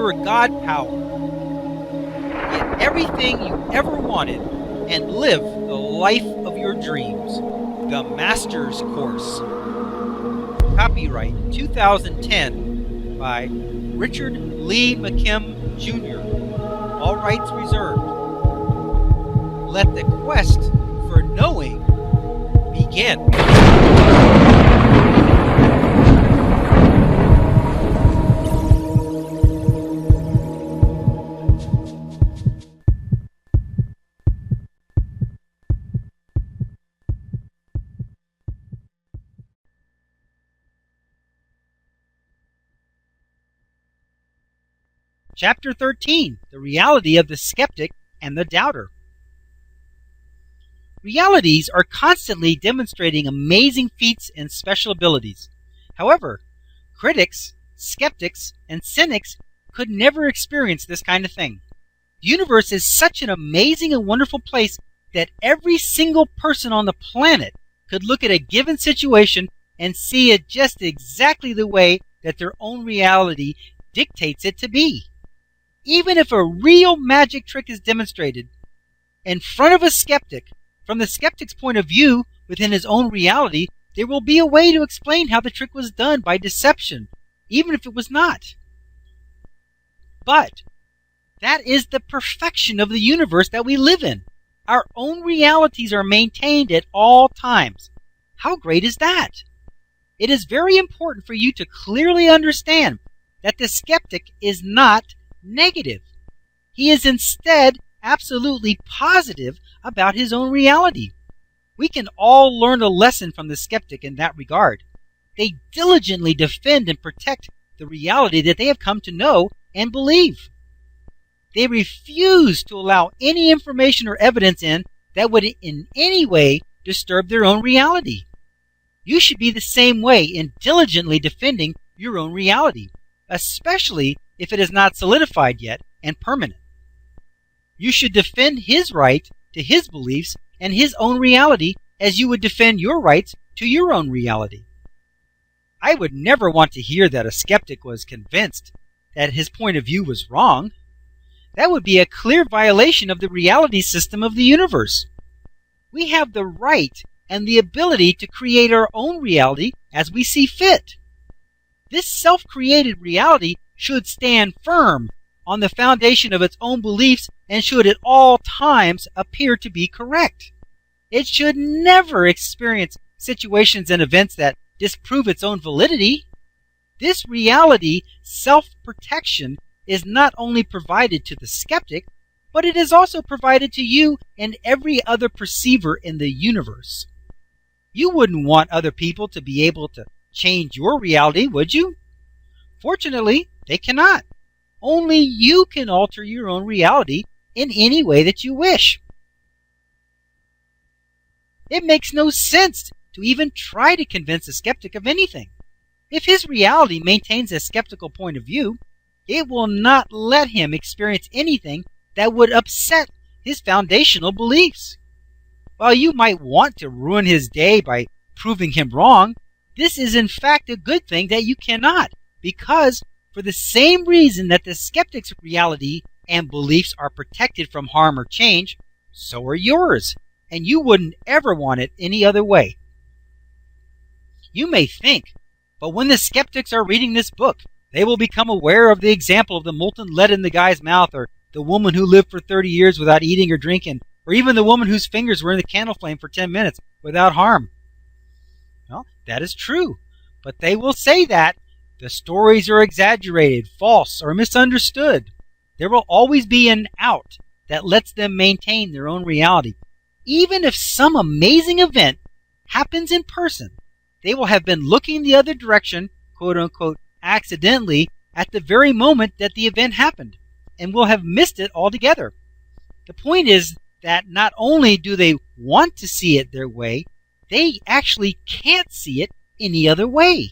your God power. Get everything you ever wanted and live the life of your dreams. The Master's Course. Copyright 2010 by Richard Lee McKim Jr. All rights reserved. Let the quest for knowing begin. Chapter 13, The Reality of the Skeptic and the Doubter. Realities are constantly demonstrating amazing feats and special abilities. However, critics, skeptics, and cynics could never experience this kind of thing. The universe is such an amazing and wonderful place that every single person on the planet could look at a given situation and see it just exactly the way that their own reality dictates it to be. Even if a real magic trick is demonstrated in front of a skeptic, from the skeptic's point of view within his own reality, there will be a way to explain how the trick was done by deception, even if it was not. But that is the perfection of the universe that we live in. Our own realities are maintained at all times. How great is that? It is very important for you to clearly understand that the skeptic is not negative. He is instead absolutely positive about his own reality. We can all learn a lesson from the skeptic in that regard. They diligently defend and protect the reality that they have come to know and believe. They refuse to allow any information or evidence in that would in any way disturb their own reality. You should be the same way in diligently defending your own reality, especially if it is not solidified yet and permanent. You should defend his right to his beliefs and his own reality as you would defend your rights to your own reality. I would never want to hear that a skeptic was convinced that his point of view was wrong. That would be a clear violation of the reality system of the universe. We have the right and the ability to create our own reality as we see fit. This self-created reality should stand firm on the foundation of its own beliefs and should at all times appear to be correct. It should never experience situations and events that disprove its own validity. This reality, self-protection, is not only provided to the skeptic, but it is also provided to you and every other perceiver in the universe. You wouldn't want other people to be able to change your reality, would you? Fortunately, they cannot. Only you can alter your own reality in any way that you wish. It makes no sense to even try to convince a skeptic of anything. If his reality maintains a skeptical point of view, it will not let him experience anything that would upset his foundational beliefs. While you might want to ruin his day by proving him wrong, this is in fact a good thing that you cannot, because for the same reason that the skeptic's reality and beliefs are protected from harm or change, so are yours, and you wouldn't ever want it any other way. You may think, but when the skeptics are reading this book, they will become aware of the example of the molten lead in the guy's mouth, or the woman who lived for 30 years without eating or drinking, or even the woman whose fingers were in the candle flame for 10 minutes without harm. Well, that is true, but they will say that the stories are exaggerated, false, or misunderstood. There will always be an out that lets them maintain their own reality. Even if some amazing event happens in person, they will have been looking the other direction, quote unquote, accidentally at the very moment that the event happened, and will have missed it altogether. The point is that not only do they want to see it their way, they actually can't see it any other way.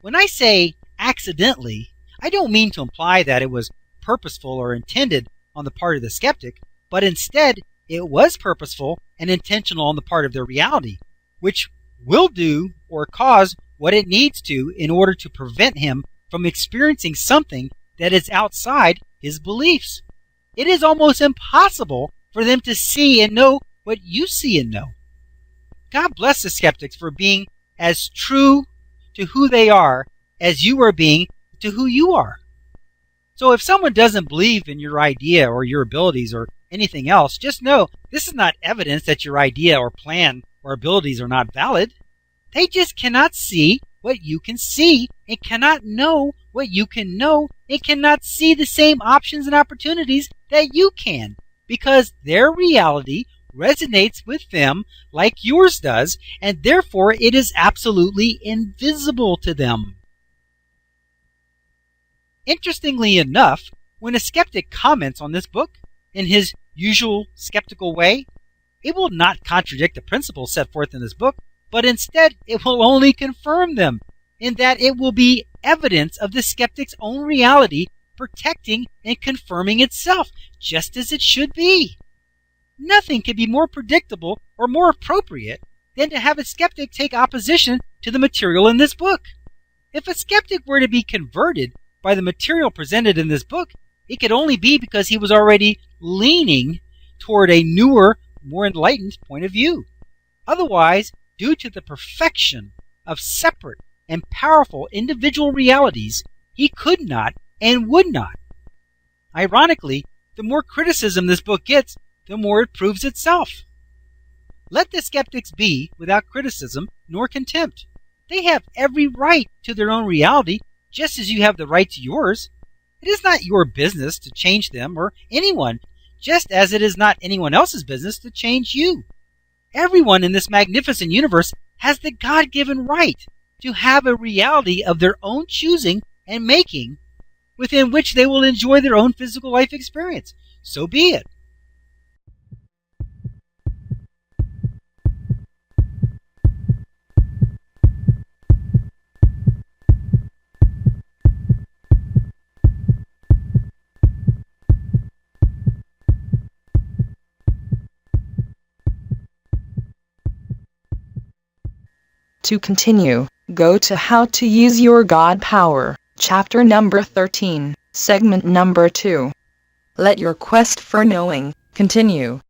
When I say accidentally, I don't mean to imply that it was purposeful or intended on the part of the skeptic, but instead it was purposeful and intentional on the part of their reality, which will do or cause what it needs to in order to prevent him from experiencing something that is outside his beliefs. It is almost impossible for them to see and know what you see and know. God bless the skeptics for being as true to who they are as you are being to who you are. So if someone doesn't believe in your idea or your abilities or anything else, just know this is not evidence that your idea or plan or abilities are not valid. They just cannot see what you can see and cannot know what you can know and cannot see the same options and opportunities that you can, because their reality resonates with them like yours does, and therefore it is absolutely invisible to them. Interestingly enough, when a skeptic comments on this book in his usual skeptical way, it will not contradict the principles set forth in this book, but instead it will only confirm them, in that it will be evidence of the skeptic's own reality protecting and confirming itself, just as it should be. Nothing can be more predictable or more appropriate than to have a skeptic take opposition to the material in this book. If a skeptic were to be converted by the material presented in this book, it could only be because he was already leaning toward a newer, more enlightened point of view. Otherwise, due to the perfection of separate and powerful individual realities, he could not and would not. Ironically, the more criticism this book gets, the more it proves itself. Let the skeptics be without criticism nor contempt. They have every right to their own reality, just as you have the right to yours. It is not your business to change them or anyone, just as it is not anyone else's business to change you. Everyone in this magnificent universe has the God-given right to have a reality of their own choosing and making, within which they will enjoy their own physical life experience. So be it. To continue, go to How to Use Your God Power, chapter number 13, segment number 2. Let your quest for knowing continue.